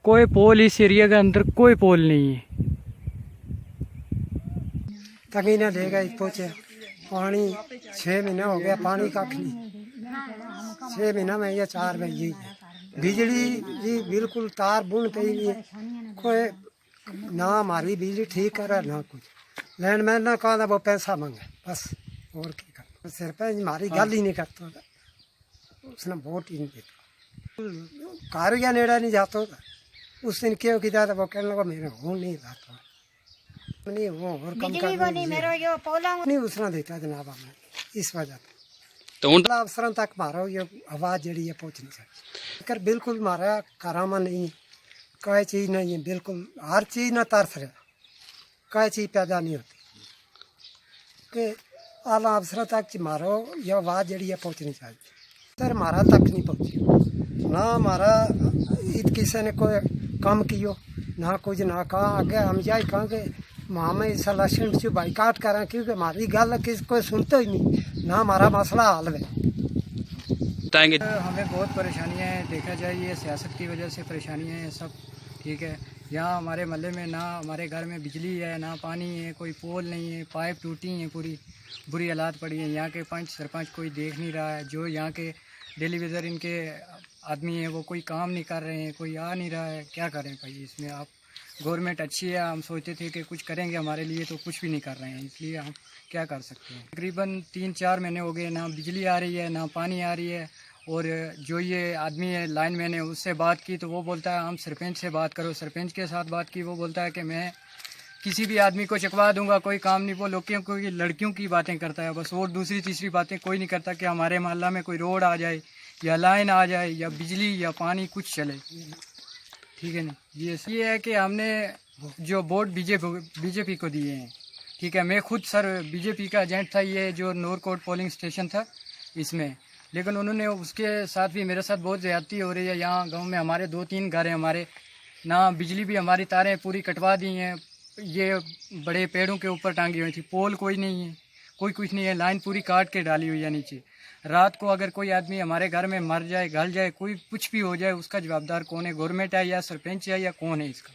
कोई पोल इस एरिया के अंदर कोई पोल नहीं है। तभी ना देगा पहुँचे पानी 6 महीने हो गया, पानी कख नहीं। 6 महीना में ये 4 बज गई। बिजली जी बिल्कुल तार बुन पे ही कोई ना हमारी बिजली ठीक करे ना कुछ। लैंडमैन ना कहा वो पैसा मांगे बस, और क्या कर। सरपंच हमारी गल ही नहीं करता, उसने वोट ही नहीं देता। कार या नेड़ा नहीं जाता था। उस दिन क्यों किया था वो कहने लगा मेरे हो नहीं जाता नहीं, वो और कम कर नहीं उसने देता जनाब हमें इस वजह तो अफसरों तक मारो ये आवाज़ जड़ी है पहुँचनी चाहिए। कर बिल्कुल मारा करामा नहीं, कोई चीज़ नहीं है, बिल्कुल हर चीज़ ना तरस रहा, कोई चीज़ पैदा नहीं होती कि आला अफसरों तक मारो ये आवाज़ जड़ी है पहुँचनी चाहिए। सर हमारा तक नहीं पहुँची ना, हमारा किसी ने कोई काम कियो ना कुछ ना कहा। आगे हम यही कहेंगे हमें इस इलेक्शन से बाइकाट करें क्योंकि हमारी गल किसी कोई सुनता ही नहीं ना, हमारा मसला हल है। बताएंगे हमें बहुत परेशानियां हैं, देखा जाए ये सियासत की वजह से परेशानियां हैं सब। ठीक है, यहाँ हमारे महल्ले में ना हमारे घर में बिजली है ना पानी है, कोई पोल नहीं है, पाइप टूटी हैं, पूरी बुरी हालात पड़ी हैं। यहाँ के पंच सरपंच कोई देख नहीं रहा है, जो यहाँ के डेलीवेजर इनके आदमी हैं वो कोई काम नहीं कर रहे हैं, कोई आ नहीं रहा है। क्या करें भाई इसमें? आप गवर्नमेंट अच्छी है, हम सोचते थे कि कुछ करेंगे हमारे लिए, तो कुछ भी नहीं कर रहे हैं, इसलिए हम क्या कर सकते हैं। तकरीबन 3-4 महीने हो गए, ना बिजली आ रही है ना पानी आ रही है। और जो ये आदमी है लाइनमैन है, उससे बात की तो वो बोलता है हम सरपंच से बात करो। सरपंच के साथ बात की, वो बोलता है कि मैं किसी भी आदमी को चकवा दूंगा, कोई काम नहीं। वो लोगों को लड़कियों की बातें करता है बस, और दूसरी तीसरी बातें कोई नहीं करता कि हमारे मोहल्ला में कोई रोड आ जाए या लाइन आ जाए या बिजली या पानी कुछ चले। ठीक है ना, ये है कि हमने जो वोट बीजेपी को दिए हैं। ठीक है, मैं खुद सर बीजेपी का एजेंट था, ये जो नूरकोट पोलिंग स्टेशन था इसमें, लेकिन उन्होंने उसके साथ भी मेरे साथ बहुत ज़्यादती हो रही है। यहाँ गांव में हमारे 2-3 घर हैं हमारे, ना बिजली भी हमारी तारें पूरी कटवा दी हैं, ये बड़े पेड़ों के ऊपर टांगी हुई थी, पोल कोई नहीं है, कोई कुछ नहीं है, लाइन पूरी काट के डाली हुई है नीचे। रात को अगर कोई आदमी हमारे घर में मर जाए, गल जाए, कोई कुछ भी हो जाए, उसका जवाबदार कौन है? गवर्नमेंट है या सरपंच है या कौन है इसका?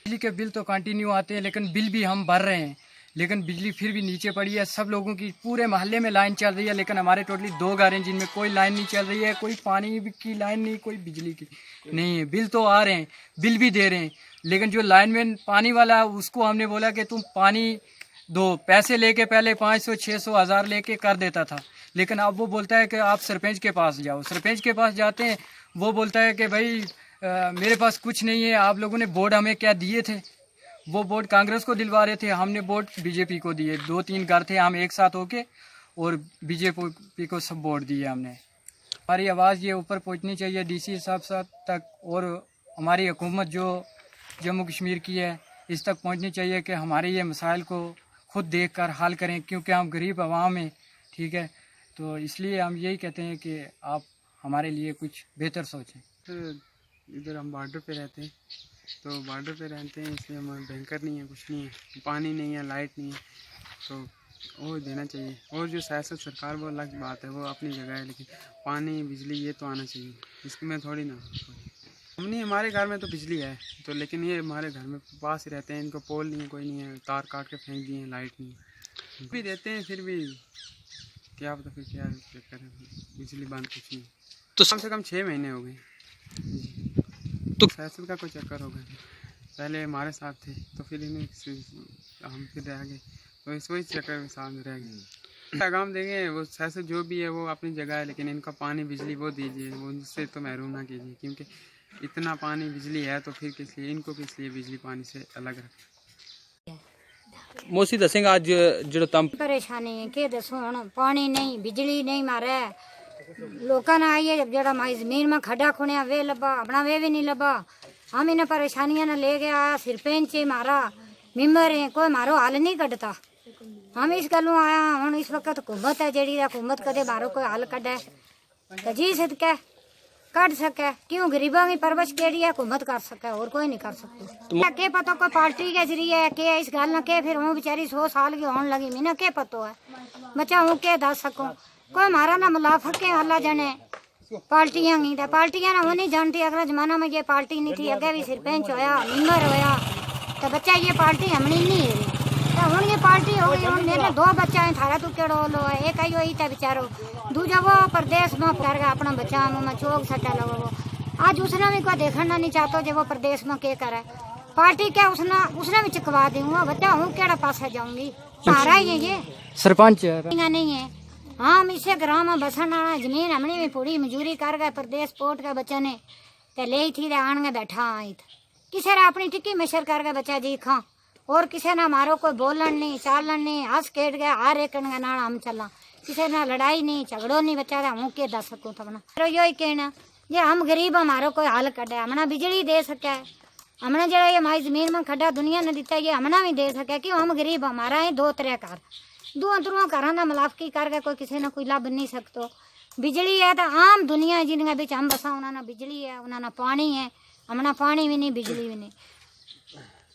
बिजली के बिल तो कंटिन्यू आते हैं, लेकिन बिल भी हम भर रहे हैं, लेकिन बिजली फिर भी नीचे पड़ी है। सब लोगों की पूरे मोहल्ले में लाइन चल रही है, लेकिन हमारे टोटली 2 घर हैं जिनमें कोई लाइन नहीं चल रही है, कोई पानी की लाइन नहीं, कोई बिजली की नहीं है। बिल तो आ रहे हैं, बिल भी दे रहे हैं, लेकिन जो लाइनमैन पानी वाला है उसको हमने बोला कि तुम पानी दो, पैसे लेके पहले 500, 600, 1000 लेके कर देता था, लेकिन अब वो बोलता है कि आप सरपंच के पास जाओ। सरपंच के पास जाते हैं, वो बोलता है कि भाई मेरे पास कुछ नहीं है, आप लोगों ने वोट हमें क्या दिए थे? वो वोट कांग्रेस को दिलवा रहे थे, हमने वोट बीजेपी को दिए। 2-3 घर थे हम एक साथ होके, और बीजेपी को सब वोट दिए हमने। हमारी आवाज़ ये ऊपर पहुंचनी चाहिए डीसी साहब तक, और हमारी हुकूमत जो जम्मू कश्मीर की है इस तक पहुंचनी चाहिए कि हमारे ये मसाइल को खुद देखकर हल करें, क्योंकि हम गरीब आवाम हैं। ठीक है, तो इसलिए हम यही कहते हैं कि आप हमारे लिए कुछ बेहतर सोचें। इधर हम बॉर्डर पे रहते हैं, तो बॉर्डर पे रहते हैं इसलिए हमारे बैंकर नहीं है, कुछ नहीं है, पानी नहीं है, लाइट नहीं है, तो वो देना चाहिए। और जो सियासत सरकार वो अलग बात है, वो अपनी जगह है, लेकिन पानी बिजली ये तो आना चाहिए, इसमें थोड़ी ना। हम नहीं, हमारे घर में तो बिजली है तो, लेकिन ये हमारे घर में पास ही रहते हैं, इनको पोल नहीं है, कोई नहीं है, तार काट के फेंक दिए हैं, लाइट नहीं है, भी देते हैं फिर भी क्या पता फिर क्या करें, बिजली बंद कुछ नहीं। तो कम से कम 6 महीने हो गए तो सियासत का कोई चक्कर हो गया। पहले हमारे साथ थे तो फिर इन्हें हम फिर रह गए, तो इस वही चक्कर में साथ रह गए। पैगाम देंगे वो सियासत जो भी है वो अपनी जगह है, लेकिन इनका पानी बिजली वो दीजिए, वो उनसे तो महरूम ना कीजिए, क्योंकि इतना पानी बिजली है तो फिर किस लिए इनको, किस लिए बिजली पानी से अलग रखें। मोसी दसेंगे आज जो तम परेशानी है के दसो हुण, पानी नहीं बिजली नहीं, मारे लोगों ने आइए जरा हमारी जमीन में खड्डा खुणिया वे लबा, अपना वे भी नहीं लबा। हम इन परेशानियां ने ले गया, सरपंच मारा मेंबर है, कोई मारो हल नहीं कटता। हम इस गलों आया हूँ, इस वक्त हुकूमत है जी, हुकूमत कदे मारो कोई हल कटे तो जी सदके कट सके, क्यों गरीबों की परवरिश केड़ी है हुकूमत कर सके, और कोई नहीं कर सकती। के पता कोई पार्टी के जरिए के इस गल न के, फिर हूँ बेचारी 100 साल की होने लगी, मैंने के पता है बच्चा हूँ के दस सकूँ, कोई मारा ना मुलाफक के अल्लाह जाने पार्टियां नहीं था, पार्टियां ना होनी जानती। अगला जमाना में ये पार्टी नहीं थी, अगे भी सरपंच होया, मेंबर होया, तो बच्चा ये पार्टी हमने नहीं है। तो हुन ये पार्टी हो गई। हुन मेरे 2 बच्चा है, थारा तू केड़ो लो है, एक आई होई था बेचारो, दूजा वो प्रदेश में कर गया अपना बच्चा में चोक सट्टा लगो। आज उसने भी कोई देखना नहीं चाहता जो वो प्रदेश में के करे। पार्टी क्या उसने भी चकवा दूंगा, बच्चा हूँ केड़ा पास जाऊंगी, सारा ही है ये सरपंच नहीं है। हम इसे ग्राम में बसन आना जमीन हमने भी पूरी मजूरी कर गए, प्रदेश पोर्ट का बच्चा ने ते ले थी आन गए बैठा आई था। किसी ने अपनी टिक्की मशर कर गए बच्चा जी खा, और किसी ने हमारो कोई बोलन नहीं चालन नहीं, हंस खेट गया हर एक नाल हम चला, किसी ने लड़ाई नहीं झगड़ो नहीं। बच्चा हूँ के दस सकूँ तब यो ही कहना जे हम गरीब हमारो कोई हल कटे, हमने बिजली दे सके, हमने जो ये हमारी जमीन में खड्डा दुनिया ने दिता ये हमने भी दे सके। क्यों हम गरीब, हमारा ही 2-3 घर, 2 घरों का मिलावकी करके कोई किसी ने कोई लाभ नहीं सकता। बिजली है तो आम दुनिया जिनके बीच हम बसा, उन्होंने बिजली है, उन्होंने पानी है, हमने पानी भी नहीं बिजली भी नहीं।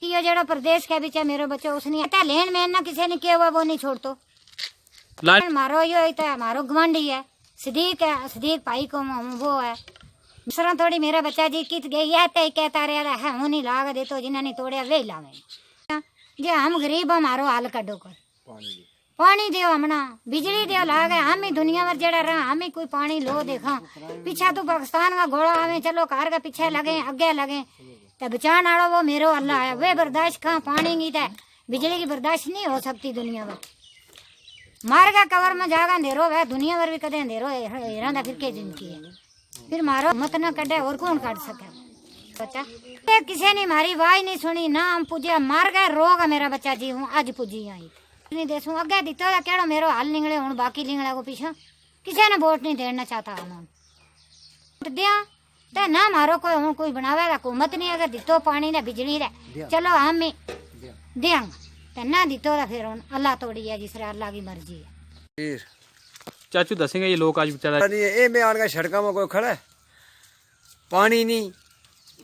ये जरा प्रदेश के बीच मेरे बच्चे उसने लेन में ना किसी ने किया हुआ वो नहीं छोड़ तो मारो यो तो मारो गवांडी है सदीक भाई को वो है दूसरा थोड़ी मेरा बच्चा जी कित गई है ते कहता रहा है हूँ नहीं लाग दे तो जिन्हें नहीं तोड़िया वे लावे जे हम गरीब हमारो हाल कड्डो कर पानी दो हमना बिजली दो ला गए हम ही दुनिया में जड़ा रहा हम ही कोई पानी लो देखा पीछा तो पाकिस्तान का घोड़ा आवे चलो कार का पीछे लगे अगे लगे तो बचान आड़ो वो मेरो अल्लाह है वे बर्दाश्त कहाँ पानी की तो बिजली की बर्दाश्त नहीं हो सकती दुनिया में मार का कवर में जागा अंधेरो है दुनिया भर भी कदे अंधेरो हिरा फिर के जिंदगी है फिर मारो मत न कटे और कौन काट सके बच्चा किसी ने मारी वाई नहीं सुनी ना हम पूजे मार गए रोग मेरा बच्चा जी हूँ आज पूजी आई नहीं देसू अगे दितो केड़ो मेरो हाल निकले हूँ बाकी लिंगड़ा को पीछा किसी ने वोट नहीं देना चाहता हम दिया तो ना मारो कोई हूँ कोई बनावेगा हुकूमत नहीं अगर दितो पानी ने बिजली रे चलो हम ही देंगे तो ना दितो तो फिर अल्लाह तोड़ी है जिस अल्लाह की मर्जी है। चाचू दसेंगे ये लोग आज बेचारा ये मैं आने का सड़क में कोई खड़ा है पानी नहीं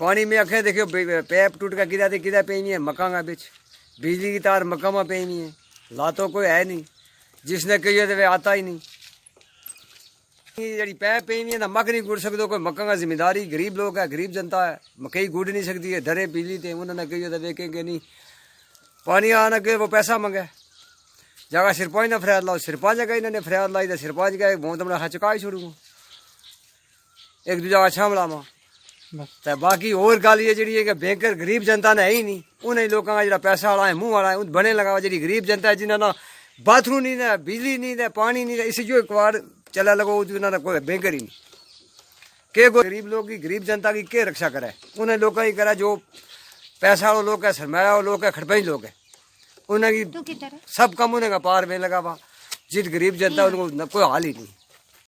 पानी में आखे देखियो पैप टूट का किदा पे नहीं है मकान का बीच बिजली की तार मकान में पे नहीं है लातो कोई है नहीं जिसने कही तो वे आता ही नहीं जी पैप पे नहीं है ना मक नहीं गुड़ सकते कोई मकान का जिम्मेदारी गरीब लोग है गरीब जनता है मकई गुड़ नहीं सकती है धरे बिजली थे उन्होंने कही तो वे कहेंगे नहीं पानी आना के वो पैसा मंगे जगह सिरपंच ने फरियाद लाओ सिरपंच का इन्होंने फरियाद लाई तो सिरपंच का बहुत बड़ा चुका ही छोड़ूंगा एक दूजा अच्छा मिलावा तो बाकी और गल ये जी है बैंकर गरीब जनता ने है ही नहीं उन्हें लोगों का जो पैसा वाला है मुँह वाला है बने लगा जी गरीब जनता है जिन्हें ना बाथरूम नहीं है बिजली नहीं है पानी नहीं है इसे जो एक बार चला लगा उन्होंने कोई बैंकर ही नहीं के कोई गरीब लोग की गरीब जनता की क्या रक्षा करे उन्हें लोग ही करे जो पैसा वाले लोग है सरमाया वाले लोग है खड़पई लोग है उन्हें सब कम उन्हें का पार में लगा हुआ जिस गरीब जनता उनको कोई हाल ही नहीं।